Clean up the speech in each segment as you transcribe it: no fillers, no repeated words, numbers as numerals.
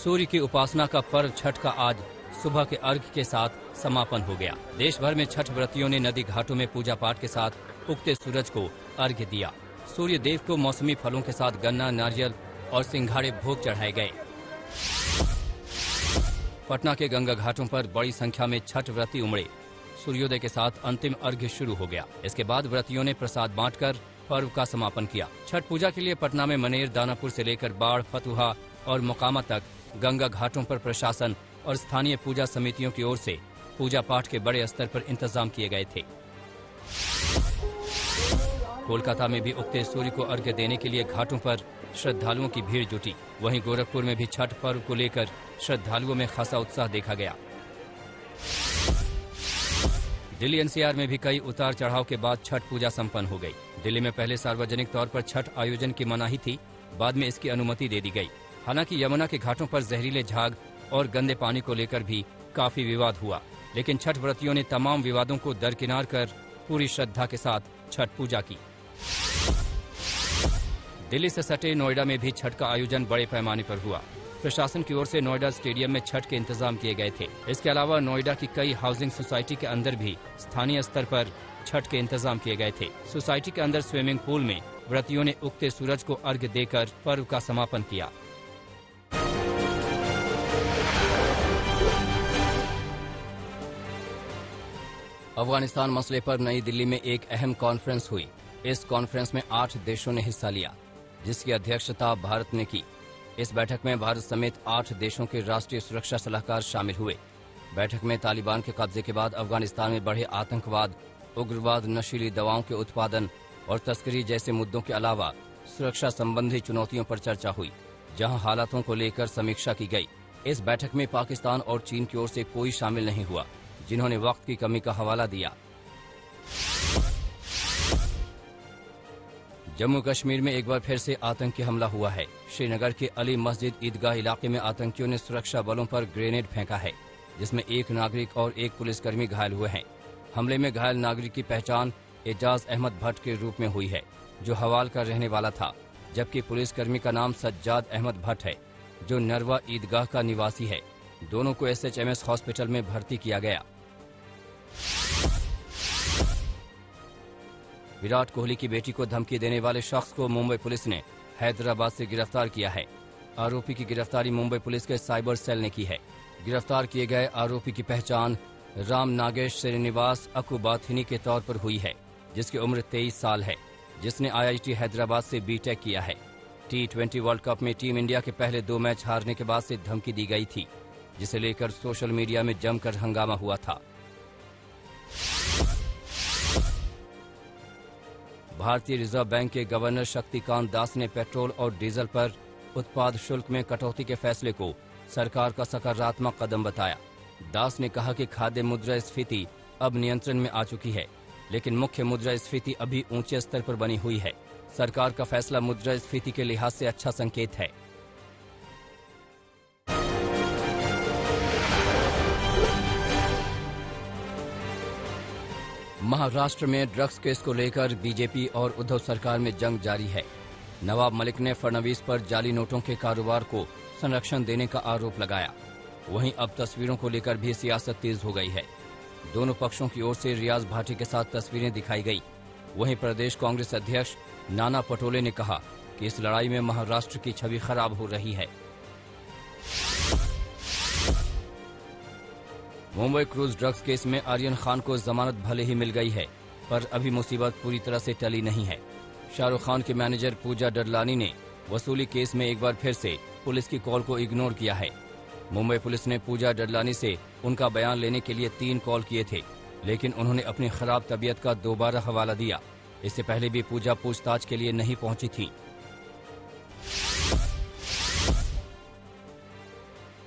सूर्य की उपासना का पर्व छठ का आज सुबह के अर्घ्य के साथ समापन हो गया। देश भर में छठ व्रतियों ने नदी घाटों में पूजा पाठ के साथ उगते सूरज को अर्घ्य दिया। सूर्य देव को मौसमी फलों के साथ गन्ना, नारियल और सिंघाड़े भोग चढ़ाए गए। पटना के गंगा घाटों पर बड़ी संख्या में छठ व्रती उमड़े। सूर्योदय के साथ अंतिम अर्घ्य शुरू हो गया। इसके बाद व्रतियों ने प्रसाद बांटकर पर्व का समापन किया। छठ पूजा के लिए पटना में मनेर, दानापुर से लेकर बाढ़, फतुहा और मोकामा तक गंगा घाटों पर प्रशासन और स्थानीय पूजा समितियों की ओर से पूजा पाठ के बड़े स्तर पर इंतजाम किए गए थे। कोलकाता में भी उगते सूर्य को अर्घ्य देने के लिए घाटों पर श्रद्धालुओं की भीड़ जुटी। वहीं गोरखपुर में भी छठ पर्व को लेकर श्रद्धालुओं में खासा उत्साह देखा गया। दिल्ली एनसीआर में भी कई उतार चढ़ाव के बाद छठ पूजा संपन्न हो गई। दिल्ली में पहले सार्वजनिक तौर पर छठ आयोजन की मनाही थी, बाद में इसकी अनुमति दे दी गई। हालांकि यमुना के घाटों पर जहरीले झाग और गंदे पानी को लेकर भी काफी विवाद हुआ, लेकिन छठ व्रतियों ने तमाम विवादों को दरकिनार कर पूरी श्रद्धा के साथ छठ पूजा की। दिल्ली से सटे नोएडा में भी छठ का आयोजन बड़े पैमाने पर हुआ। प्रशासन की ओर से नोएडा स्टेडियम में छठ के इंतजाम किए गए थे। इसके अलावा नोएडा की कई हाउसिंग सोसाइटी के अंदर भी स्थानीय स्तर पर छठ के इंतजाम किए गए थे। सोसाइटी के अंदर स्विमिंग पूल में व्रतियों ने उगते सूरज को अर्घ्य देकर पर्व का समापन किया। अफगानिस्तान मसले पर नई दिल्ली में एक अहम कॉन्फ्रेंस हुई। इस कॉन्फ्रेंस में 8 देशों ने हिस्सा लिया, जिसकी अध्यक्षता भारत ने की। इस बैठक में भारत समेत 8 देशों के राष्ट्रीय सुरक्षा सलाहकार शामिल हुए। बैठक में तालिबान के कब्जे के बाद अफगानिस्तान में बढ़े आतंकवाद, उग्रवाद, नशीली दवाओं के उत्पादन और तस्करी जैसे मुद्दों के अलावा सुरक्षा संबंधी चुनौतियों पर चर्चा हुई, जहां हालातों को लेकर समीक्षा की गई। इस बैठक में पाकिस्तान और चीन की ओर से कोई शामिल नहीं हुआ, जिन्होंने वक्त की कमी का हवाला दिया। जम्मू कश्मीर में एक बार फिर से आतंकी हमला हुआ है। श्रीनगर के अली मस्जिद ईदगाह इलाके में आतंकियों ने सुरक्षा बलों पर ग्रेनेड फेंका है, जिसमें एक नागरिक और एक पुलिसकर्मी घायल हुए हैं। हमले में घायल नागरिक की पहचान एजाज अहमद भट्ट के रूप में हुई है, जो हवाल का रहने वाला था, जबकि पुलिसकर्मी का नाम सज्जाद अहमद भट्ट है, जो नरवा ईदगाह का निवासी है। दोनों को SHMS हॉस्पिटल में भर्ती किया गया। विराट कोहली की बेटी को धमकी देने वाले शख्स को मुंबई पुलिस ने हैदराबाद से गिरफ्तार किया है। आरोपी की गिरफ्तारी मुंबई पुलिस के साइबर सेल ने की है। गिरफ्तार किए गए आरोपी की पहचान राम नागेश श्रीनिवास अकुबाथिनी के तौर पर हुई है, जिसकी उम्र 23 साल है, जिसने IIT हैदराबाद से B.Tech किया है। T20 वर्ल्ड कप में टीम इंडिया के पहले 2 मैच हारने के बाद से धमकी दी गई थी, जिसे लेकर सोशल मीडिया में जमकर हंगामा हुआ था। भारतीय रिजर्व बैंक के गवर्नर शक्तिकांत दास ने पेट्रोल और डीजल पर उत्पाद शुल्क में कटौती के फैसले को सरकार का सकारात्मक कदम बताया। दास ने कहा कि खाद्य मुद्रास्फीति अब नियंत्रण में आ चुकी है, लेकिन मुख्य मुद्रास्फीति अभी ऊंचे स्तर पर बनी हुई है। सरकार का फैसला मुद्रास्फीति के लिहाज से अच्छा संकेत है। महाराष्ट्र में ड्रग्स केस को लेकर बीजेपी और उद्धव सरकार में जंग जारी है। नवाब मलिक ने फडणवीस पर जाली नोटों के कारोबार को संरक्षण देने का आरोप लगाया। वहीं अब तस्वीरों को लेकर भी सियासत तेज हो गई है। दोनों पक्षों की ओर से रियाज भाटी के साथ तस्वीरें दिखाई गई। वहीं प्रदेश कांग्रेस अध्यक्ष नाना पटोले ने कहा कि इस लड़ाई में महाराष्ट्र की छवि खराब हो रही है। मुंबई क्रूज ड्रग्स केस में आर्यन खान को जमानत भले ही मिल गई है, पर अभी मुसीबत पूरी तरह से टली नहीं है। शाहरुख खान के मैनेजर पूजा डडलानी ने वसूली केस में एक बार फिर से पुलिस की कॉल को इग्नोर किया है। मुंबई पुलिस ने पूजा डडलानी से उनका बयान लेने के लिए 3 कॉल किए थे, लेकिन उन्होंने अपनी खराब तबीयत का दोबारा हवाला दिया। इससे पहले भी पूजा पूछताछ के लिए नहीं पहुंची थी।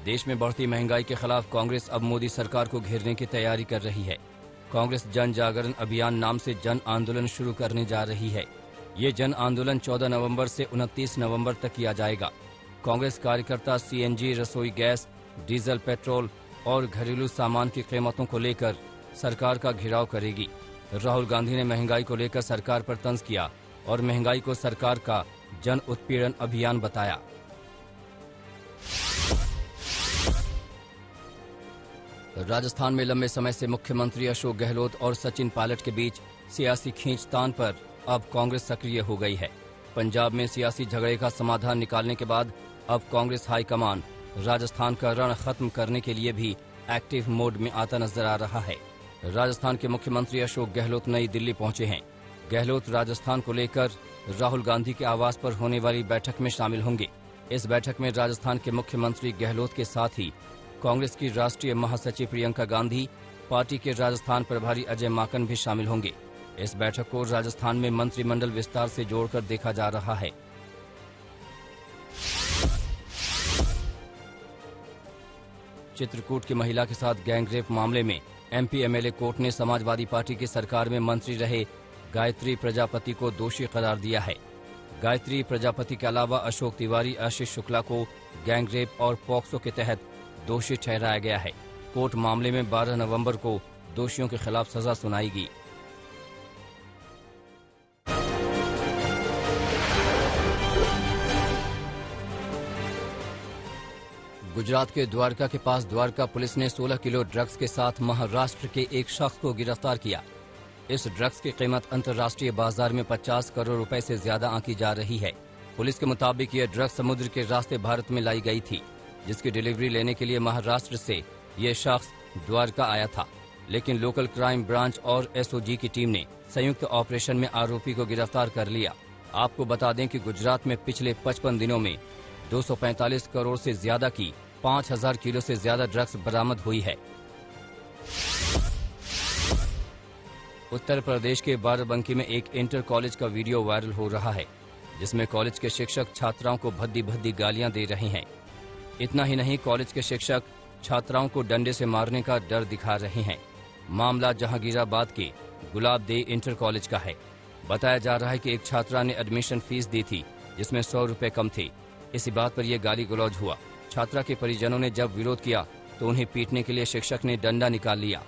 देश में बढ़ती महंगाई के खिलाफ कांग्रेस अब मोदी सरकार को घेरने की तैयारी कर रही है। कांग्रेस जन जागरण अभियान नाम से जन आंदोलन शुरू करने जा रही है। ये जन आंदोलन 14 नवंबर से 29 नवंबर तक किया जाएगा। कांग्रेस कार्यकर्ता CNG, रसोई गैस, डीजल, पेट्रोल और घरेलू सामान की कीमतों को लेकर सरकार का घेराव करेगी। राहुल गांधी ने महंगाई को लेकर सरकार पर तंज किया और महंगाई को सरकार का जन उत्पीड़न अभियान बताया। राजस्थान में लंबे समय से मुख्यमंत्री अशोक गहलोत और सचिन पायलट के बीच सियासी खींचतान पर अब कांग्रेस सक्रिय हो गई है। पंजाब में सियासी झगड़े का समाधान निकालने के बाद अब कांग्रेस हाईकमान राजस्थान का रण खत्म करने के लिए भी एक्टिव मोड में आता नजर आ रहा है। राजस्थान के मुख्यमंत्री अशोक गहलोत नई दिल्ली पहुंचे हैं। गहलोत राजस्थान को लेकर राहुल गांधी के आवास पर होने वाली बैठक में शामिल होंगे। इस बैठक में राजस्थान के मुख्यमंत्री गहलोत के साथ ही कांग्रेस की राष्ट्रीय महासचिव प्रियंका गांधी, पार्टी के राजस्थान प्रभारी अजय माकन भी शामिल होंगे। इस बैठक को राजस्थान में मंत्रिमंडल विस्तार से जोड़कर देखा जा रहा है। चित्रकूट की महिला के साथ गैंगरेप मामले में एमपी एमएलए कोर्ट ने समाजवादी पार्टी की सरकार में मंत्री रहे गायत्री प्रजापति को दोषी करार दिया है। गायत्री प्रजापति के अलावा अशोक तिवारी, आशीष शुक्ला को गैंगरेप और पॉक्सो के तहत दोषी ठहराया गया है। कोर्ट मामले में 12 नवंबर को दोषियों के खिलाफ सजा सुनाएगी। गुजरात के द्वारका के पास द्वारका पुलिस ने 16 किलो ड्रग्स के साथ महाराष्ट्र के एक शख्स को गिरफ्तार किया। इस ड्रग्स की कीमत अंतर्राष्ट्रीय बाजार में 50 करोड़ रुपए से ज्यादा आंकी जा रही है। पुलिस के मुताबिक यह ड्रग्स समुद्र के रास्ते भारत में लाई गई थी, जिसकी डिलीवरी लेने के लिए महाराष्ट्र से यह शख्स द्वारका आया था। लेकिन लोकल क्राइम ब्रांच और एसओजी की टीम ने संयुक्त ऑपरेशन में आरोपी को गिरफ्तार कर लिया। आपको बता दें कि गुजरात में पिछले 55 दिनों में 245 करोड़ से ज्यादा की 5000 किलो से ज्यादा ड्रग्स बरामद हुई है। उत्तर प्रदेश के बाराबंकी में एक इंटर कॉलेज का वीडियो वायरल हो रहा है, जिसमें कॉलेज के शिक्षक छात्राओं को भद्दी भद्दी गालियां दे रहे हैं। इतना ही नहीं, कॉलेज के शिक्षक छात्राओं को डंडे से मारने का डर दिखा रहे हैं। मामला जहांगीराबाद के गुलाब दे इंटर कॉलेज का है। बताया जा रहा है कि एक छात्रा ने एडमिशन फीस दी थी, जिसमें 100 रुपए कम थे। इसी बात पर यह गाली गलौज हुआ। छात्रा के परिजनों ने जब विरोध किया तो उन्हें पीटने के लिए शिक्षक ने डंडा निकाल लिया।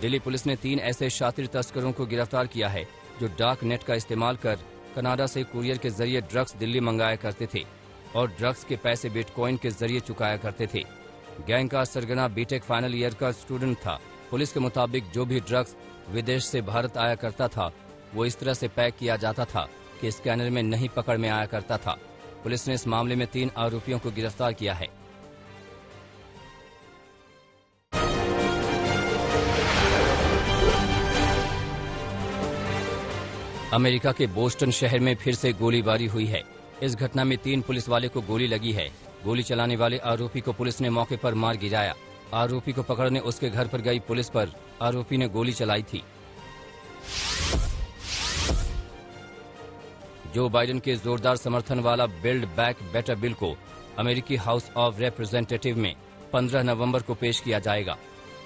दिल्ली पुलिस ने 3 ऐसे शातिर तस्करों को गिरफ्तार किया है जो डार्क नेट का इस्तेमाल कर कनाडा से कुरियर के जरिए ड्रग्स दिल्ली मंगाया करते थे और ड्रग्स के पैसे बिटकॉइन के जरिए चुकाया करते थे। गैंग का सरगना बीटेक फाइनल ईयर का स्टूडेंट था। पुलिस के मुताबिक जो भी ड्रग्स विदेश से भारत आया करता था वो इस तरह से पैक किया जाता था कि स्कैनर में नहीं पकड़ में आया करता था। पुलिस ने इस मामले में 3 आरोपियों को गिरफ्तार किया है। अमेरिका के बोस्टन शहर में फिर से गोलीबारी हुई है। इस घटना में 3 पुलिस वाले को गोली लगी है। गोली चलाने वाले आरोपी को पुलिस ने मौके पर मार गिराया। आरोपी को पकड़ने उसके घर पर गई पुलिस पर आरोपी ने गोली चलाई थी। जो बाइडेन के जोरदार समर्थन वाला बिल्ड बैक बेटर बिल को अमेरिकी हाउस ऑफ रिप्रेजेंटेटिव में 15 नवंबर को पेश किया जाएगा।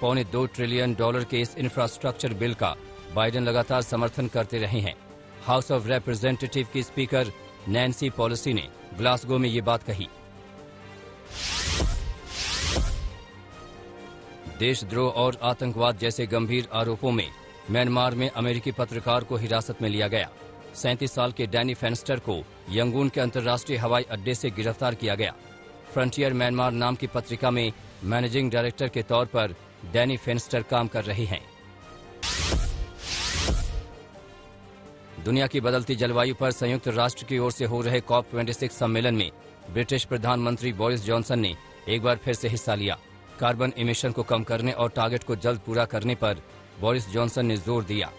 $2.25 ट्रिलियन के इस इंफ्रास्ट्रक्चर बिल का बाइडेन लगातार समर्थन करते रहे हैं। हाउस ऑफ रिप्रेजेंटेटिव की स्पीकर नैन्सी पेलोसी ने ग्लासगो में ये बात कही। देशद्रोह और आतंकवाद जैसे गंभीर आरोपों में म्यांमार में अमेरिकी पत्रकार को हिरासत में लिया गया। 37 साल के डैनी फेंस्टर को यंगून के अंतर्राष्ट्रीय हवाई अड्डे से गिरफ्तार किया गया। फ्रंटियर म्यांमार नाम की पत्रिका में मैनेजिंग डायरेक्टर के तौर पर डैनी फेंस्टर काम कर रहे हैं। दुनिया की बदलती जलवायु पर संयुक्त राष्ट्र की ओर से हो रहे COP26 सम्मेलन में ब्रिटिश प्रधानमंत्री बोरिस जॉनसन ने एक बार फिर से हिस्सा लिया। कार्बन इमिशन को कम करने और टारगेट को जल्द पूरा करने पर बोरिस जॉनसन ने जोर दिया।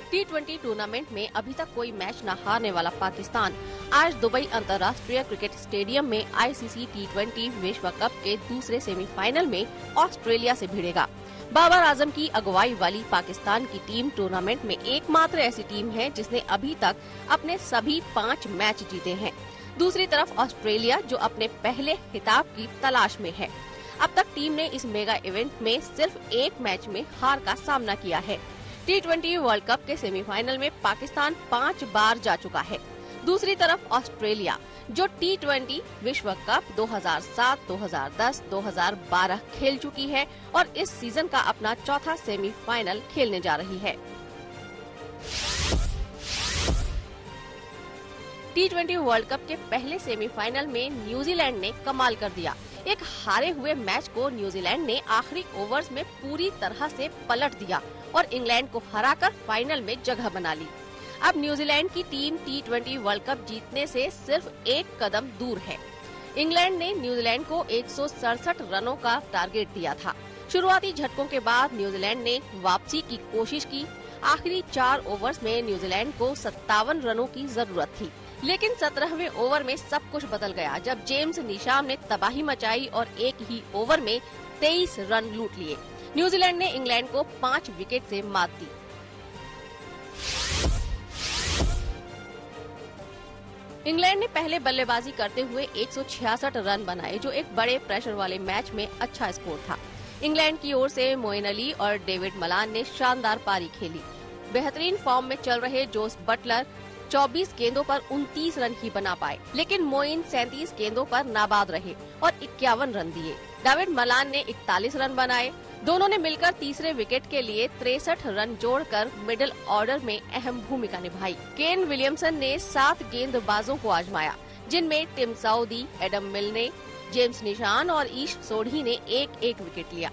T20 टूर्नामेंट में अभी तक कोई मैच न हारने वाला पाकिस्तान आज दुबई अंतर्राष्ट्रीय क्रिकेट स्टेडियम में ICC T20 विश्व कप के दूसरे सेमीफाइनल में ऑस्ट्रेलिया से भिड़ेगा। बाबर आजम की अगुवाई वाली पाकिस्तान की टीम टूर्नामेंट में एकमात्र ऐसी टीम है जिसने अभी तक अपने सभी 5 मैच जीते हैं। दूसरी तरफ ऑस्ट्रेलिया जो अपने पहले खिताब की तलाश में है। अब तक टीम ने इस मेगा इवेंट में सिर्फ एक मैच में हार का सामना किया है। T20 वर्ल्ड कप के सेमीफाइनल में पाकिस्तान 5 बार जा चुका है। दूसरी तरफ ऑस्ट्रेलिया, जो T20 विश्व कप 2007, 2010, 2012 खेल चुकी है और इस सीजन का अपना चौथा सेमीफाइनल खेलने जा रही है। T20 वर्ल्ड कप के पहले सेमीफाइनल में न्यूजीलैंड ने कमाल कर दिया। एक हारे हुए मैच को न्यूजीलैंड ने आखिरी ओवर्स में पूरी तरह से पलट दिया और इंग्लैंड को हराकर फाइनल में जगह बना ली। अब न्यूजीलैंड की टीम T20 वर्ल्ड कप जीतने से सिर्फ एक कदम दूर है। इंग्लैंड ने न्यूजीलैंड को 167 रनों का टारगेट दिया था। शुरुआती झटकों के बाद न्यूजीलैंड ने वापसी की कोशिश की। आखिरी 4 ओवर्स में न्यूजीलैंड को 57 रनों की जरूरत थी, लेकिन 17वें ओवर में सब कुछ बदल गया जब जेम्स नीशाम ने तबाही मचाई और एक ही ओवर में 23 रन लूट लिए। न्यूजीलैंड ने इंग्लैंड को 5 विकेट से मात दी। इंग्लैंड ने पहले बल्लेबाजी करते हुए 166 रन बनाए, जो एक बड़े प्रेशर वाले मैच में अच्छा स्कोर था। इंग्लैंड की ओर से मोइन अली और डेविड मलान ने शानदार पारी खेली। बेहतरीन फॉर्म में चल रहे जोस बटलर 24 गेंदों पर 29 रन ही बना पाए, लेकिन मोइन 37 गेंदों पर नाबाद रहे और 51 रन दिए। डेविड मलान ने 41 रन बनाए। दोनों ने मिलकर तीसरे विकेट के लिए 63 रन जोड़कर मिडिल ऑर्डर में अहम भूमिका निभाई। केन विलियमसन ने 7 गेंदबाजों को आजमाया, जिनमें टिम साउदी, एडम मिलने, जेम्स निशान और ईश सोढ़ी ने एक विकेट लिया।